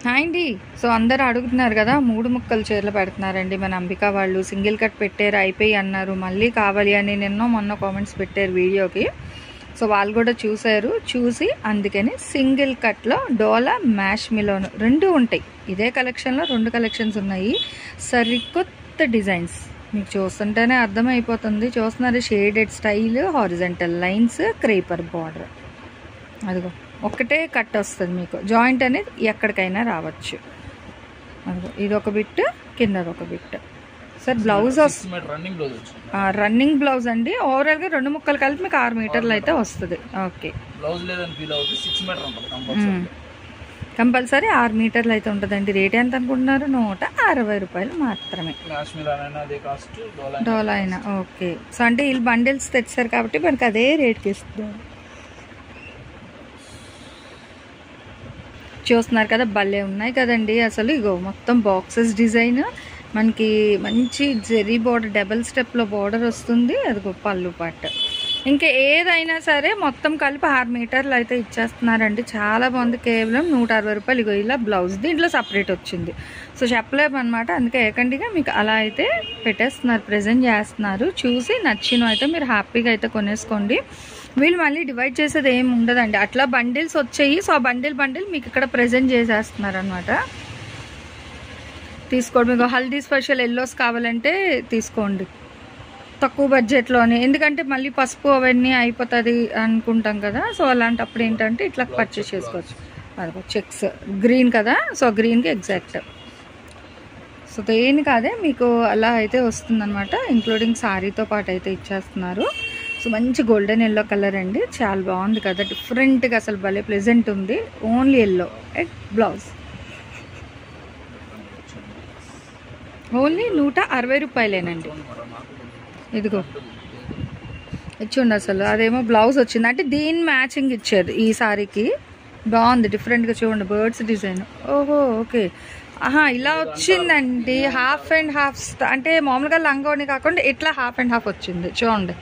Hi అండి. So అందరూ అడుగుతున్నారు కదా, 3 ముక్కలు చీరలు పెడుతున్నారండి మన అంబికా వాళ్ళు. సింగిల్ కట్ పెట్టారు, అయిపోయి అన్నారు, మళ్ళీ కావాలి అని మొన్న కామెంట్స్ పెట్టారు వీడియోకి. సో వాళ్ళు కూడా చూసి అందుకని సింగిల్ కట్లో డోలా మ్యాష్ మిలోను 2 ఉంటాయి. ఇదే కలెక్షన్లో 2 కలెక్షన్స్ ఉన్నాయి. సరికొత్త డిజైన్స్ మీకు చూస్తుంటేనే అర్థమైపోతుంది. చూస్తున్నారు, shaded style, horizontal lines, creeper border. అదిగో ఒకటే కట్ వస్తుంది మీకు. జాయింట్ అనేది ఎక్కడికైనా రావచ్చు. అదిగో ఇది ఒక బిట్, కింద ఒక bit. Sir blouse running blouse అండి. ఓవరాల్గా 2 ముక్కలు కలిపి మీకు 6 మీటర్లు అయితే వస్తుంది. ఓకే, కంపల్సరీ 6 మీటర్లు అయితే ఉంటుందండి. రేట్ ఎంత అనుకుంటున్నారు? 160 రూపాయలు మాత్రమే. డోలా అయినా ఓకే. సో అంటే వీళ్ళు బండిల్స్ తెచ్చారు కాబట్టి మనకి అదే రేట్కి ఇస్తున్నారు. చూస్తున్నారు కదా, భలే ఉన్నాయి కదండి అసలు. ఇగో మొత్తం బాక్సెస్ డిజైన్, మనకి మంచి జెరీ బోర్డర్, డబల్ స్టెప్లో బోర్డర్ వస్తుంది. అదిగో పళ్ళు పాట. ఇంకా ఏదైనా సరే మొత్తం కలిపి 6 మీటర్లు అయితే ఇచ్చేస్తున్నారండి. చాలా బాగుంది. కేవలం 160 రూపాయలు. ఇగో ఇలా బ్లౌజ్ దీంట్లో సపరేట్ వచ్చింది. సో చెప్పలేము అనమాట. అందుకే ఏకండిగా మీకు అలా అయితే పెట్టేస్తున్నారు, ప్రజెంట్ చేస్తున్నారు. చూసి నచ్చిన అయితే మీరు హ్యాపీగా అయితే కొనేసుకోండి. వీళ్ళు మళ్ళీ డివైడ్ చేసేది ఏమి ఉండదండి. అట్లా బండిల్స్ వచ్చాయి. సో ఆ బండిల్ మీకు ఇక్కడ ప్రజెంట్ చేసేస్తున్నారు అనమాట. తీసుకోండి. మీకు హల్దీ స్పెషల్ ఎల్లోస్ కావాలంటే తీసుకోండి తక్కువ బడ్జెట్లోనే. ఎందుకంటే మళ్ళీ పసుపు అవన్నీ అయిపోతుంది అనుకుంటాం కదా. సో అలాంటప్పుడు ఏంటంటే ఇట్లా పర్చేస్ చేసుకోవచ్చు. అదిగో చెక్స్ గ్రీన్ కదా, సో గ్రీన్కి ఎగ్జాక్ట్. సో దేని కాదే మీకు అలా అయితే వస్తుందన్నమాట. ఇంక్లూడింగ్ శారీతో పాటు అయితే ఇచ్చేస్తున్నారు. సో మంచి గోల్డెన్ ఎల్లో కలర్ అండి. చాలా బాగుంది కదా, డిఫరెంట్గా అసలు భలే ప్లెజెంట్ ఉంది. Only yellow blouse. ఓన్లీ 160 రూపాయలేనండి. ఇదిగో ఇచ్చిండి అసలు. అదేమో బ్లౌజ్ వచ్చింది అంటే దీని మ్యాచింగ్ ఇచ్చారు ఈ సారీకి. బాగుంది, డిఫరెంట్గా చూడండి, బర్డ్స్ డిజైన్. ఓహో ఓకే, ఆహా ఇలా వచ్చిందండి. హాఫ్ అండ్ హాఫ్ అంటే మామూలుగా లంగోని కాకుండా ఇట్లా హాఫ్ అండ్ హాఫ్ వచ్చింది. చూడండి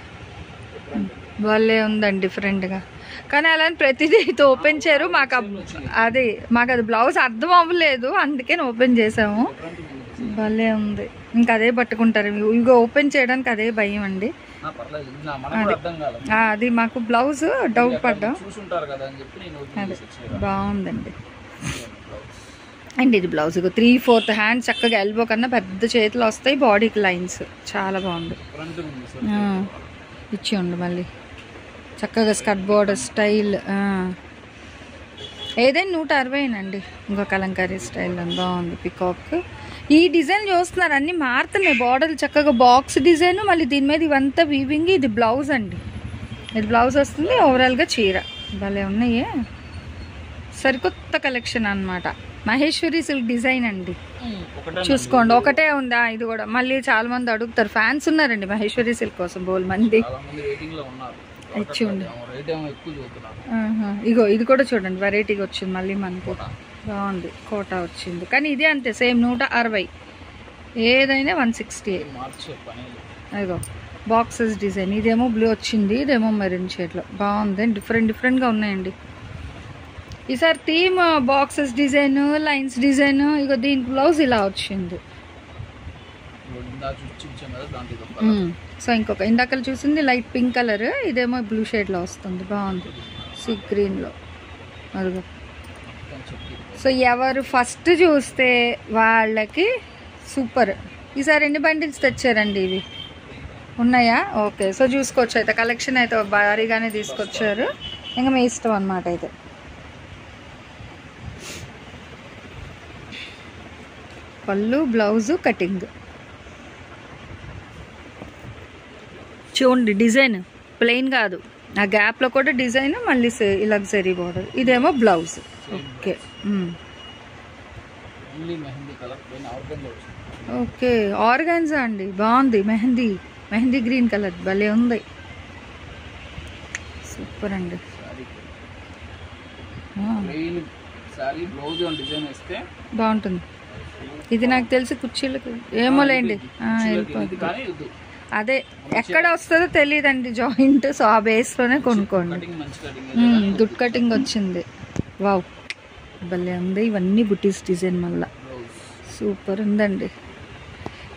భలే ఉందండి డిఫరెంట్గా. కానీ అలా ప్రతిదీ అయితే ఓపెన్ చేయరు. మాకు అది బ్లౌజ్ అర్థం అవ్వలేదు, అందుకని ఓపెన్ చేసాము. భలే ఉంది. ఇంకా అదే పట్టుకుంటారు. ఇగో ఓపెన్ చేయడానికి అదే భయం అండి. అది మాకు బ్లౌజ్ డౌట్ పడ్డాం. అదే బాగుందండి. అండ్ ఇది బ్లౌజ్ 3/4 హ్యాండ్, చక్కగా ఎల్బో కన్నా పెద్ద చేతులు వస్తాయి, బాడీకి లైన్స్. చాలా బాగుంది. ఇచ్చి ఉండు మళ్ళీ చక్కగా స్కర్ట్ బోర్డర్ స్టైల్. ఏదైనా 160 ఇంకో కలంకారీ స్టైల్ బాగుంది. పికాక్ ఈ డిజైన్ చూస్తున్నారు, అన్నీ మారుతున్నాయి. బార్డర్లు చక్కగా బాక్స్ డిజైన్, మళ్ళీ దీని మీద ఇవంతా వీవింగ్. ఇది బ్లౌజ్ అండి, ఇది బ్లౌజ్ వస్తుంది. ఓవరాల్గా చీర భలే ఉన్నాయే. సరికొత్త కలెక్షన్ అనమాట. మహేశ్వరి సిల్క్ డిజైన్ అండి. చూసుకోండి, ఒకటే ఉందా? ఇది కూడా మళ్ళీ చాలా మంది అడుగుతారు, ఫ్యాన్స్ ఉన్నారండి మహేశ్వరి సిల్క్ కోసం బోల్ మంది. ఇచ్చిండి. ఇగో ఇది కూడా చూడండి, వెరైటీగా వచ్చింది మళ్ళీ మనకు. బాగుంది, కోటా వచ్చింది. కానీ ఇదే అంతే సేమ్ 160. ఏదైనా 160. అదిగో బాక్సెస్ డిజైన్. ఇదేమో బ్లూ వచ్చింది, ఇదేమో మెరూన్ షేడ్లో. బాగుంది, డిఫరెంట్గా ఉన్నాయండి. ఈసారి theme boxes design, lines design. ఇగో దీని బ్లౌజ్ ఇలా వచ్చింది. సో ఇంకొక ఇందాక చూసింది లైట్ పింక్ కలర్, ఇదేమో బ్లూ షేడ్లో వస్తుంది. బాగుంది, సీ గ్రీన్లో. అదిగో. సో ఎవరు ఫస్ట్ చూస్తే వాళ్ళకి సూపర్. ఈసారి ఎన్ని బండిల్స్ తెచ్చారండి? ఇవి ఉన్నాయా? ఓకే, సో చూసుకోవచ్చు. అయితే కలెక్షన్ అయితే భారీగానే తీసుకొచ్చారు. ఇంకా మీ ఇష్టం అన్నమాట. అయితే పళ్ళు, బ్లౌజు, కటింగ్ చూడండి. డిజైన్ ప్లెయిన్ కాదు, ఆ గ్యాప్లో కూడా డిజైన్, మళ్ళీ ఇలా జరీ బార్డర్. ఇదేమో బ్లౌజ్. ఓకే ఓకే, ఆర్గాన్జా అండి. బాగుంది, మెహందీ గ్రీన్ కలర్ భలే ఉంది. సూపర్ అండి. బాగుంటుంది. ఇది నాకు తెలిసి కుర్చీలకు ఏమోలేండి వెళ్ళిపోతుంది. అదే ఎక్కడ వస్తుందో తెలియదండి జాయింట్. సో ఆ బేస్లోనే కొనుక్కోండి. గుడ్ కటింగ్ వచ్చింది. వావ్, భలే ఉంది. ఇవన్నీ బుటీస్ డిజైన్ మళ్ళీ సూపర్ ఉందండి.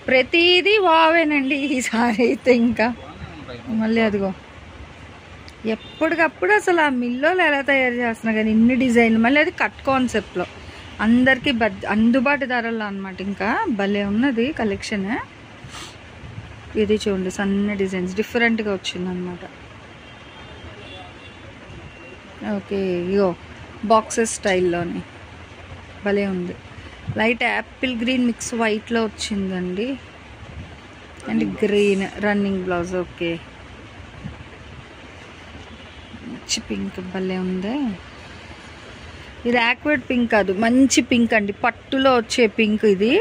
ప్రతిదీ వావేనండి ఈసారి అయితే. ఇంకా మళ్ళీ అదిగో ఎప్పటికప్పుడు అసలు ఆ మిల్లోలు ఎలా తయారు చేస్తున్నా కానీ ఇన్ని డిజైన్లు, మళ్ళీ అది కట్ కాన్సెప్ట్లో అందరికీ అందుబాటు ధరల్లో అనమాట. ఇంకా భలే ఉన్నది కలెక్షన్. ఇది చూడండి సన్న డిజైన్స్ డిఫరెంట్గా వచ్చిందనమాట. ఓకే ఇగో బాక్సెస్ స్టైల్లోని భలే ఉంది. లైట్ యాపిల్ గ్రీన్ మిక్స్ వైట్లో వచ్చిందండి and green running blouse. Okay మంచి పింక్ భలే ఉంది. ఇది యాక్వర్డ్ పింక్ కాదు, మంచి పింక్ అండి, పట్టులో వచ్చే పింక్ ఇది.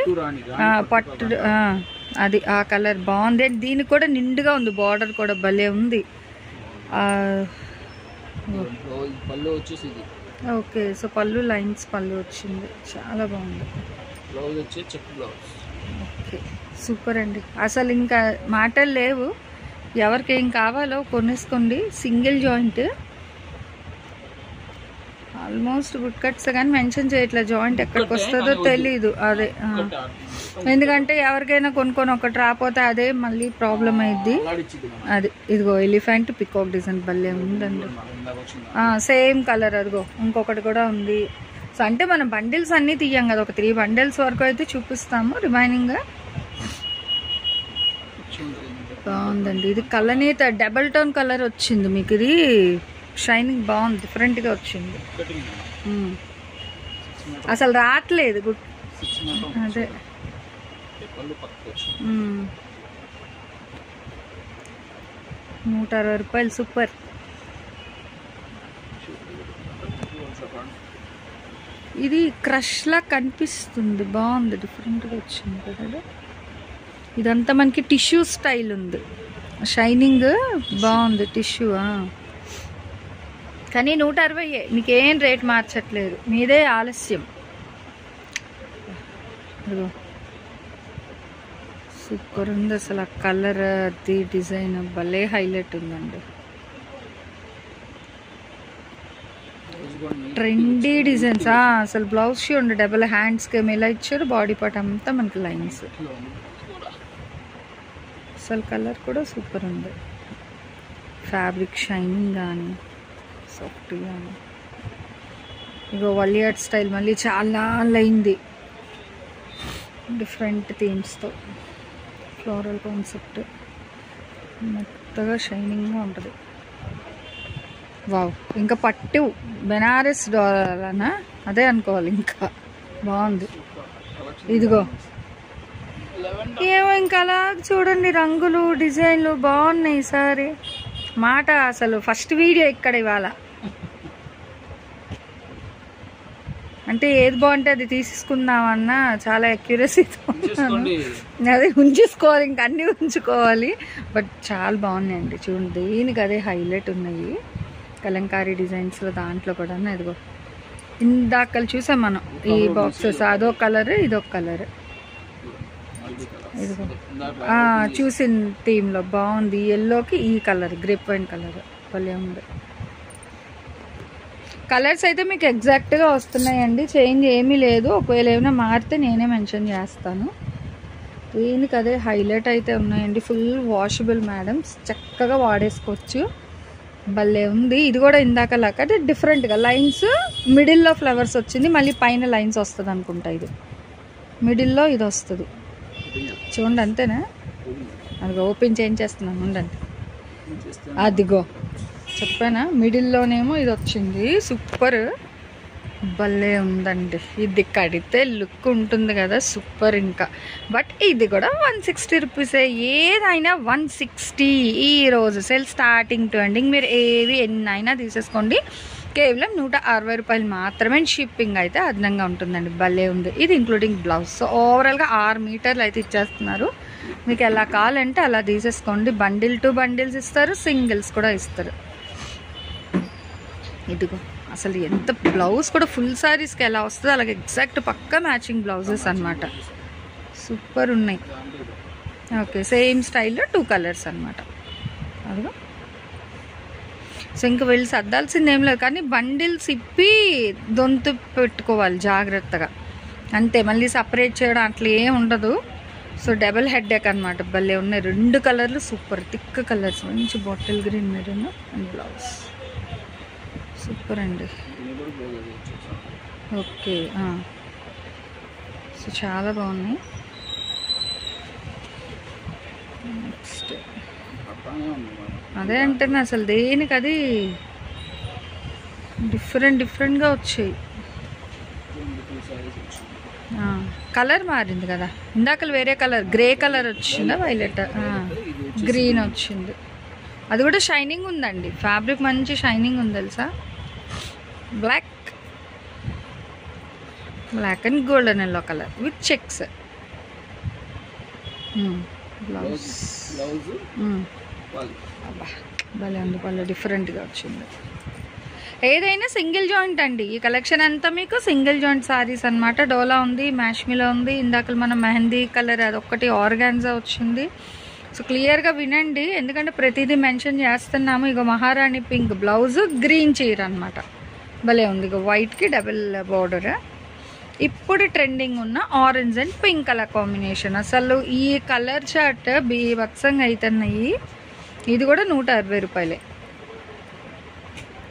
పట్టు అది ఆ కలర్ బాగుంది. అండ్ దీనికి కూడా నిండుగా ఉంది, బార్డర్ కూడా భలే ఉంది. ఓకే సో పళ్ళు లైన్స్ పళ్ళు వచ్చింది, చాలా బాగుంది. ఓకే సూపర్ అండి. అసలు ఇంకా మాటలు లేవు, ఎవరికి ఏం కావాలో కొనేసుకోండి. Single joint almost good cuts కానీ మెన్షన్ చేయట్లేదు, జాయింట్ ఎక్కడికి వస్తుందో తెలీదు. అదే ఎందుకంటే ఎవరికైనా కొనుక్కొని ఒకటి రాకపోతే అదే మళ్ళీ ప్రాబ్లం అయింది. అది ఇదిగో ఎలిఫెంట్ పికాక్ డిజైన్ భలే ఉందండి. సేమ్ కలర్ అదిగో ఇంకొకటి కూడా ఉంది. సో అంటే మనం బండిల్స్ అన్నీ తీయం కదా, ఒక 3 బండిల్స్ వరకు అయితే చూపిస్తాము. రిమైనింగ్ బాగుందండి. ఇది కలనేత డబల్ టోన్ కలర్ వచ్చింది మీకు. ఇది షైనింగ్ బాగుంది, డిఫరెంట్గా వచ్చింది. అసలు రావట్లేదు. అదే 160 రూపాయలు సూపర్. ఇది క్రష్ లా కనిపిస్తుంది, బాగుంది, డిఫరెంట్గా వచ్చింది కదా. ఇదంతా మనకి టిష్యూ స్టైల్ ఉంది, షైనింగ్ బాగుంది టిష్యూ. కానీ 160 మీకేం రేట్ మార్చట్లేదు, మీదే ఆలస్యం. సూపర్ ఉంది అసలు. ఆ కలర్ అది డిజైన్ భలే హైలైట్ ఉందండి. Trendy designs. అసలు బ్లౌజ్ చూడండి, డబుల్ హ్యాండ్స్కి ఏమి ఇలా ఇచ్చారు, బాడీ పార్ట్ అంతా మనకి లైన్స్. అసలు కలర్ కూడా సూపర్ ఉంది. ఫ్యాబ్రిక్ షైనింగ్ కానీ సాఫ్ట్ కానీ. ఇగో వలియాడ్ స్టైల్ మళ్ళీ చాలా లైంది, డిఫరెంట్ థీమ్స్తో ఫ్లోరల్ కాన్సెప్ట్, మెత్తగా షైనింగ్గా ఉంటుంది. వావ్, ఇంకా పట్టు బెనారస్ డాలనా అదే అనుకోవాలి, ఇంకా బాగుంది. ఇదిగో ఏమో ఇంకా అలా చూడండి, రంగులు డిజైన్లు బాగున్నాయి ఈసారి. మాట అసలు ఫస్ట్ వీడియో ఇక్కడ ఇవాళ, అంటే ఏది బాగుంటే అది తీసుకుందామన్నా చాలా అక్యురసీతో అదే ఉంచేసుకోవాలి, ఇంకా అన్నీ ఉంచుకోవాలి. బట్ చాలా బాగున్నాయండి చూడండి, దీనికి అదే హైలైట్ ఉన్నాయి. కలంకారీ డిజైన్స్లో దాంట్లో కూడా ఇదిగో ఇందాకలు చూసాం మనం ఈ బాక్సెస్, అదొక కలర్ ఇదొక కలర్. ఇదిగో చూసిన థీమ్లో బాగుంది, ఎల్లోకి ఈ కలర్ గ్రేప్ వైన్ కలర్ భలే ఉంది. కలర్స్ అయితే మీకు ఎగ్జాక్ట్గా వస్తున్నాయండి, చేంజ్ ఏమీ లేదు. ఒకవేళ ఏమైనా మారితే నేనే మెన్షన్ చేస్తాను. దీనికి అదే హైలైట్ అయితే ఉన్నాయండి. ఫుల్ వాషబుల్ మేడమ్స్, చక్కగా వాడేసుకోవచ్చు, భలే ఉంది. ఇది కూడా ఇందాక లాగా అంటే డిఫరెంట్గా లైన్స్, మిడిల్లో ఫ్లవర్స్ వచ్చింది, మళ్ళీ పైన లైన్స్ వస్తుంది అనుకుంటా. ఇది మిడిల్లో ఇది వస్తుంది చూడండి, అంతేనా? అదిగో ఓపెన్ చేంజ్ చేస్తున్నాను ఉండండి. అదిగో చెప్పానా, మిడిల్లోనేమో ఇది వచ్చింది, సూపర్ భలే ఉందండి. ఇది కడితే లుక్ ఉంటుంది కదా సూపర్. ఇంకా బట్ ఇది కూడా 160 రూపీసే, ఏదైనా 160 ఈరోజు సెల్ స్టార్టింగ్ టు ఎండింగ్. మీరు ఏవి ఎన్నైనా తీసేసుకోండి, కేవలం 160 రూపాయలు మాత్రమే. షిప్పింగ్ అయితే అదనంగా ఉంటుందండి. భలే ఉంది. ఇది ఇంక్లూడింగ్ బ్లౌజ్. సో ఓవరాల్గా 6 మీటర్లు అయితే ఇచ్చేస్తున్నారు. మీకు ఎలా కావాలంటే అలా తీసేసుకోండి. బండిల్ టు బండిల్స్ ఇస్తారు, సింగిల్స్ కూడా ఇస్తారు. ఇదిగో అసలు ఎంత బ్లౌజ్ కూడా ఫుల్ శారీస్కి ఎలా వస్తుందో అలాగే ఎగ్జాక్ట్ పక్కా మ్యాచింగ్ బ్లౌజెస్ అనమాట, సూపర్ ఉన్నాయి. ఓకే సేమ్ స్టైల్లో 2 కలర్స్ అనమాట. అదిగో సో ఇంకా వెళ్ళి సర్దాల్సింది ఏం లేదు, కానీ బండిల్స్ ఇప్పి దొంతు పెట్టుకోవాలి జాగ్రత్తగా అంతే. మళ్ళీ సపరేట్ చేయడం అట్లా ఏం ఉండదు. సో డబుల్ హెడ్ఏక్ అనమాట. భలే ఉన్నాయి 2 కలర్లు, సూపర్ థిక్ కలర్స్, మంచి bottle green maroon and blouse super అండి. ఓకే, సో చాలా బాగున్నాయి. నెక్స్ట్ అదే అంటే అసలు దేనికి అది డిఫరెంట్గా వచ్చాయి. కలర్ మారింది కదా, ఇందాక వేరే కలర్ గ్రే కలర్ వచ్చిందా, వైలెట్ గ్రీన్ వచ్చింది. అది కూడా షైనింగ్ ఉందండి, ఫ్యాబ్రిక్ మంచి షైనింగ్ ఉంది తెలుసా. Black and golden yellow colour with checks. Blouse భలే ఉంది, భలే డిఫరెంట్గా వచ్చింది. ఏదైనా సింగిల్ జాయింట్ అండి. ఈ కలెక్షన్ అంతా మీకు సింగిల్ జాయింట్ సారీస్ అనమాట. డోలా ఉంది, మ్యాష్మిలో ఉంది, ఇందాక మనం మెహందీ కలర్ అదొక్కటి ఆర్గాన్జా వచ్చింది. సో క్లియర్గా వినండి, ఎందుకంటే ప్రతిదీ మెన్షన్ చేస్తున్నాము. ఇక మహారాణి పింక్ బ్లౌజ్, గ్రీన్ చీర అనమాట. భలే ఉంది. ఇక వైట్కి డబుల్ బార్డర్. ఇప్పుడు ట్రెండింగ్ ఉన్న orange and pink colour combination. అసలు ఈ కలర్ చార్ట్ బీభత్సంగా అవుతున్నాయి. ఇది కూడా 160 రూపాయలే.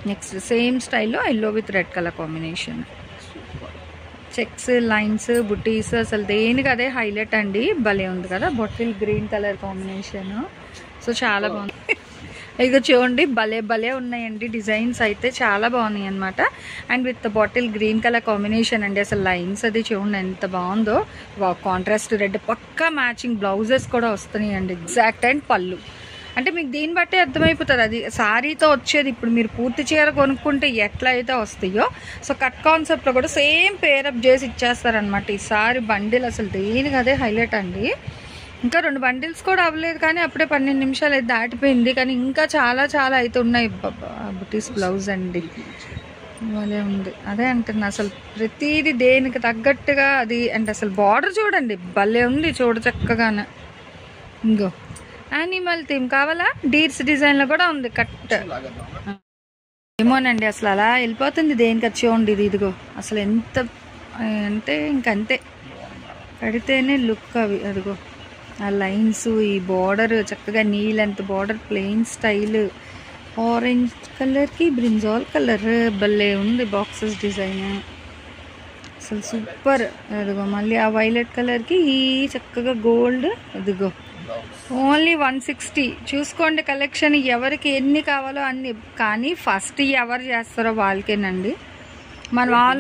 నెక్స్ట్ సేమ్ స్టైల్లో yellow with red colour combination, checks, lines, బుటీస్, అసలు దేనికి అదే హైలైట్ అండి. భలే ఉంది కదా, bottle green colour combination. So చాలా బాగుంది. ఇక చూడండి భలే ఉన్నాయండి, డిజైన్స్ అయితే చాలా బాగున్నాయి అనమాట. And with bottle green colour combination అండి. అసలు లైన్స్ అది చూడండి ఎంత బాగుందో. కాంట్రాస్ట్ రెడ్, పక్కా మ్యాచింగ్ బ్లౌజెస్ కూడా వస్తున్నాయి అండి ఎగ్జాక్ట్. అండ్ పళ్ళు అంటే మీకు దీన్ని బట్టి అర్థమైపోతుంది అది శారీతో వచ్చేది. ఇప్పుడు మీరు పూర్తి చీర కొనుక్కుంటే ఎట్లా అయితే వస్తాయో, సో కట్ కాన్సెప్ట్లో కూడా సేమ్ పేరప్ చేసి ఇచ్చేస్తారనమాట. ఈ సారీ బండిల్ అసలు దేనికి అదే హైలైట్ అండి. ఇంకా 2 బండిల్స్ కూడా అవ్వలేదు, కానీ అప్పుడే 12 నిమిషాలు అయితే దాటిపోయింది. కానీ ఇంకా చాలా అయితే ఉన్నాయి. బుటీస్ బ్లౌజ్ అండి భలే ఉంది. అదే అంటున్నా, అసలు ప్రతిదీ దేనికి తగ్గట్టుగా అది. అంటే అసలు బార్డర్ చూడండి భలే ఉంది, చూడ చక్కగానే. ఇంకో యానిమల్ థీమ్ కావాలా, డీర్స్ డిజైన్లో కూడా ఉంది కట్. ఏమోనండి అసలు అలా వెళ్ళిపోతుంది దేనికి వచ్చి చూడండి. ఇదిగో అసలు ఎంత అంటే ఇంకంతే కడితేనే లుక్. అవి అదిగో ఆ లైన్స్, ఈ బార్డర్ చక్కగా knee length border, plain style, orange కలర్కి బ్రింజాల్ కలర్ భలే ఉంది. బాక్సెస్ డిజైన్ అసలు సూపర్. అదిగో మళ్ళీ ఆ వైలెట్ కలర్కి ఈ చక్కగా గోల్డ్. అదిగో ఓన్లీ 160. చూసుకోండి కలెక్షన్, ఎవరికి ఎన్ని కావాలో అన్ని. కానీ ఫస్ట్ ఎవరు చేస్తారో వాళ్ళకేనండి. మనం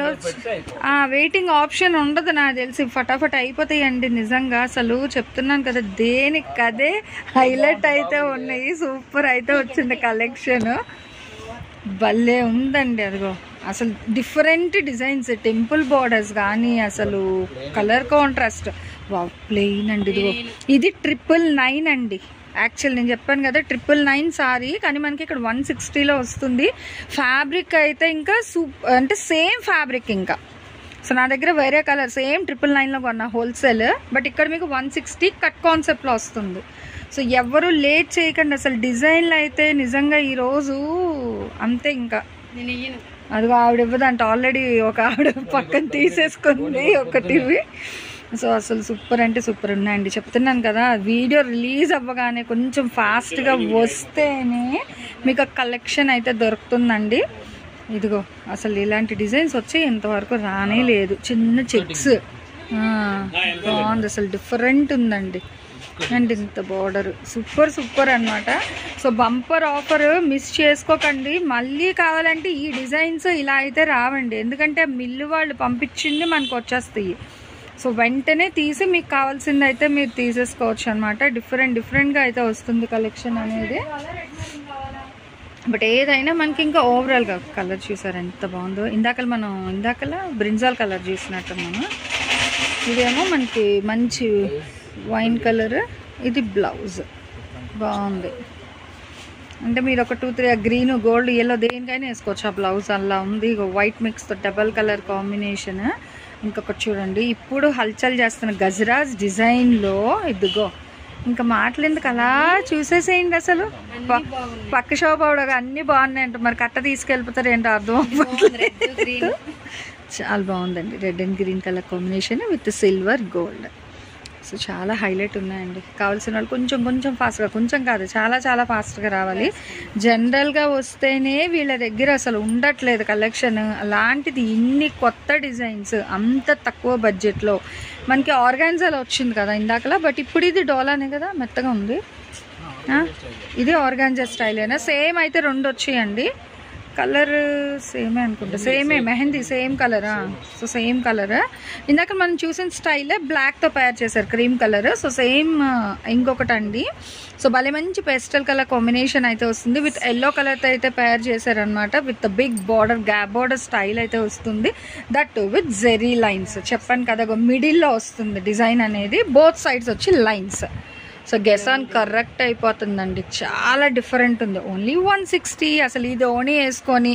వెయిటింగ్ ఆప్షన్ ఉండదు నాకు తెలిసి, ఫటాఫట్ అయిపోతాయండి నిజంగా. అసలు చెప్తున్నాను కదా, దేనికి అదే హైలైట్ అయితే ఉన్నాయి. సూపర్ అయితే వచ్చింది కలెక్షన్, భలే ఉందండి. అదిగో అసలు డిఫరెంట్ డిజైన్స్, టెంపుల్ బార్డర్స్ కానీ అసలు కలర్ కాంట్రాస్ట్. ప్లెయిన్ అండి. ఇదిగో ఇది 999 అండి. యాక్చువల్ నేను చెప్పాను కదా 999 సారీ, కానీ మనకి ఇక్కడ 160లో వస్తుంది. ఫ్యాబ్రిక్ అయితే ఇంకా అంటే సేమ్ ఫ్యాబ్రిక్ ఇంకా. సో నా దగ్గర వేరే కలర్ సేమ్ 999లో కొన్నా హోల్సేల్, బట్ ఇక్కడ మీకు 160 కట్ కాన్సెప్ట్లో వస్తుంది. సో ఎవరు లేట్ చేయకండి. అసలు డిజైన్లు అయితే నిజంగా ఈరోజు అంతే. ఇంకా అదిగో ఆవిడ ఇవ్వదంట, ఆల్రెడీ ఒక ఆవిడ పక్కన తీసేసుకుంది ఒకటి. సో అసలు సూపర్ అంటే సూపర్ ఉన్నాయండి. చెప్తున్నాను కదా, వీడియో రిలీజ్ అవ్వగానే కొంచెం ఫాస్ట్గా వస్తేనే మీకు కలెక్షన్ అయితే దొరుకుతుందండి. ఇదిగో అసలు ఇలాంటి డిజైన్స్ వచ్చి ఇంతవరకు రానే లేదు. చిన్న చెక్స్ బాగుంది, అసలు డిఫరెంట్ ఉందండి. అండ్ ఇంత బార్డర్ సూపర్ అనమాట. సో బంపర్ ఆఫర్ మిస్ చేసుకోకండి. మళ్ళీ కావాలంటే ఈ డిజైన్స్ ఇలా అయితే రావండి, ఎందుకంటే మిల్లు వాళ్ళు పంపించింది మనకు వచ్చేస్తాయి. సో వెంటనే తీసి మీకు కావాల్సింది అయితే మీరు తీసేసుకోవచ్చు అనమాట. డిఫరెంట్గా అయితే వస్తుంది కలెక్షన్ అనేది. బట్ ఏదైనా మనకి ఇంకా ఓవరాల్గా కలర్ చూసారు ఎంత బాగుందో. ఇందాకలా బ్రింజాల్ కలర్ చూసినట్టున్నాము. ఇదేమో మనకి మంచి వైన్ కలర్. ఇది బ్లౌజ్ బాగుంది. అంటే మీరు ఒక 2-3 గ్రీన్, గోల్డ్, ఎల్లో దేనికైనా వేసుకోవచ్చు. ఆ బ్లౌజ్ అలా ఉంది. వైట్ మిక్స్తో డబల్ కలర్ కాంబినేషన్. ఇంకొకటి చూడండి, ఇప్పుడు హల్చల్ చేస్తున్న గజరాజ్ డిజైన్లో ఇదిగో ఇంకా మాటలేందుకు అలా చూసేసేయండి. అసలు పక్క షాప్ అవడగా అన్ని బాగున్నాయంట, మరి కట్ట తీసుకెళ్ళిపోతారు ఏంటో అర్థం అవ్వట్లేదు. చాలా బాగుందండి, red and green colour combination with silver gold. So చాలా హైలైట్ ఉన్నాయండి. కావాల్సిన వాళ్ళు కొంచెం ఫాస్ట్గా, కొంచెం కాదు చాలా ఫాస్ట్గా రావాలి. జనరల్గా వస్తేనే వీళ్ళ దగ్గర అసలు ఉండట్లేదు కలెక్షన్. అలాంటిది ఇన్ని కొత్త డిజైన్స్ అంత తక్కువ బడ్జెట్లో. మనకి ఆర్గాన్జాలో వచ్చింది కదా ఇందాకలా, బట్ ఇప్పుడు ఇది డోలానే కదా, మెత్తగా ఉంది. ఇది ఆర్గాన్జా స్టైలేనా? సేమ్ అయితే 2 వచ్చాయండి. కలర్ సేమే అనుకుంటా, సేమే మెహందీ సేమ్ కలరా? So same colour. ఇందాక మనం చూసిన స్టైలే బ్లాక్తో తయారు చేశారు, క్రీమ్ కలర్. సో సేమ్ ఇంకొకటి అండి. సో భలే మంచి పేస్టల్ కలర్ కాంబినేషన్ అయితే వస్తుంది. విత్ ఎల్లో కలర్తో అయితే తయారు చేశారనమాట. With big border, gap border style అయితే వస్తుంది. That with zari lines. చెప్పాను కదా, మిడిల్లో వస్తుంది డిజైన్ అనేది, బోత్ సైడ్స్ వచ్చి lines. So guess on correct అయిపోతుందండి. చాలా డిఫరెంట్ ఉంది. ఓన్లీ 160. అసలు ఇది ఓనీ వేసుకొని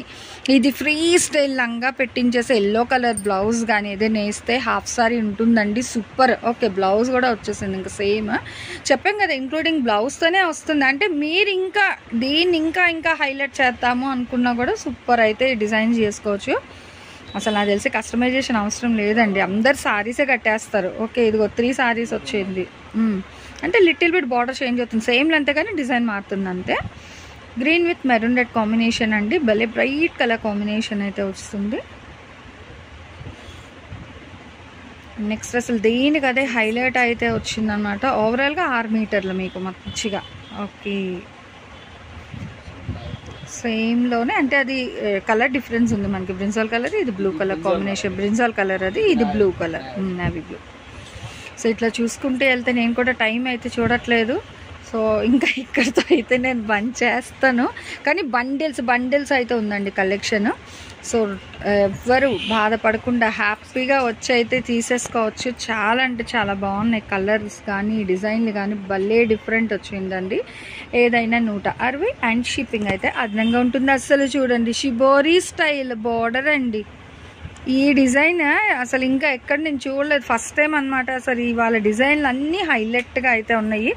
ఇది ఫ్రీ స్టైల్ లంగా పెట్టించేసి ఎల్లో కలర్ బ్లౌజ్ కానీ ఏదైనా వేస్తే హాఫ్ సారీ ఉంటుందండి. సూపర్. ఓకే, బ్లౌజ్ కూడా వచ్చేసింది ఇంకా సేమ్. చెప్పాం కదా ఇంక్లూడింగ్ బ్లౌజ్తోనే వస్తుంది. అంటే మీరు ఇంకా దీన్ని ఇంకా హైలైట్ చేద్దాము అనుకున్నా కూడా సూపర్ అయితే డిజైన్ చేసుకోవచ్చు. అసలు నాకు తెలిసి కస్టమైజేషన్ అవసరం లేదండి, అందరు సారీసే కట్టేస్తారు. ఓకే, ఇదిగో 3 సారీస్ వచ్చింది. అంటే లిటిల్ బిట్ బార్డర్ చేంజ్ అవుతుంది, సేమ్ లెంత్ కానీ డిజైన్ మారుతుంది అంతే. Green with maroon red combination అండి, భలే బ్రైట్ కలర్ కాంబినేషన్ అయితే వస్తుంది. నెక్స్ట్ అసలు దేనికి అదే హైలైట్ అయితే వచ్చిందనమాట. ఓవరాల్గా 6 మీటర్లు మీకు మంచిగా. ఓకే, సేమ్లోనే అంటే అది కలర్ డిఫరెన్స్ ఉంది మనకి. బ్రింజాల్ కలర్, ఇది blue colour combination. Brinjal colour అది, ఇది blue colour, navy blue. So ఇట్లా చూసుకుంటే వెళ్తే నేను కూడా టైం అయితే చూడట్లేదు. సో ఇంకా ఇక్కడితో అయితే నేను బంద్ చేస్తాను. కానీ బండిల్స్ అయితే ఉందండి కలెక్షన్. సో ఎవ్వరు బాధపడకుండా హ్యాపీగా వచ్చి అయితే తీసేసుకోవచ్చు. చాలా అంటే చాలా బాగున్నాయి కలర్స్ కానీ డిజైన్లు కానీ, భలే డిఫరెంట్ వచ్చిందండి. ఏదైనా 160 అండ్ షిప్పింగ్ అయితే అదనంగా ఉంటుంది. అసలు చూడండి, షిబోరీ స్టైల్ బార్డర్ అండి. ఈ డిజైన్ అసలు ఇంకా ఎక్కడ నేను చూడలేదు, ఫస్ట్ టైం అనమాట. అసలు ఇవాళ డిజైన్లు అన్నీ హైలైట్గా అయితే ఉన్నాయి.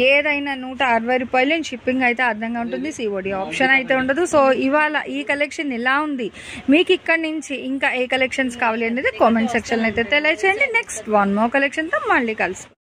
ఏదైనా 160 రూపాయలు షిప్పింగ్ అయితే అదనంగా ఉంటుంది. సిఓడి ఆప్షన్ అయితే ఉండదు. సో ఇవాళ ఈ కలెక్షన్ ఎలా ఉంది, మీకు ఇక్కడ నుంచి ఇంకా ఏ కలెక్షన్స్ కావాలి అనేది కామెంట్ సెక్షన్లో అయితే తెలియచేయండి. నెక్స్ట్ 1 మోర్ కలెక్షన్తో మళ్ళీ కలుస్తాం.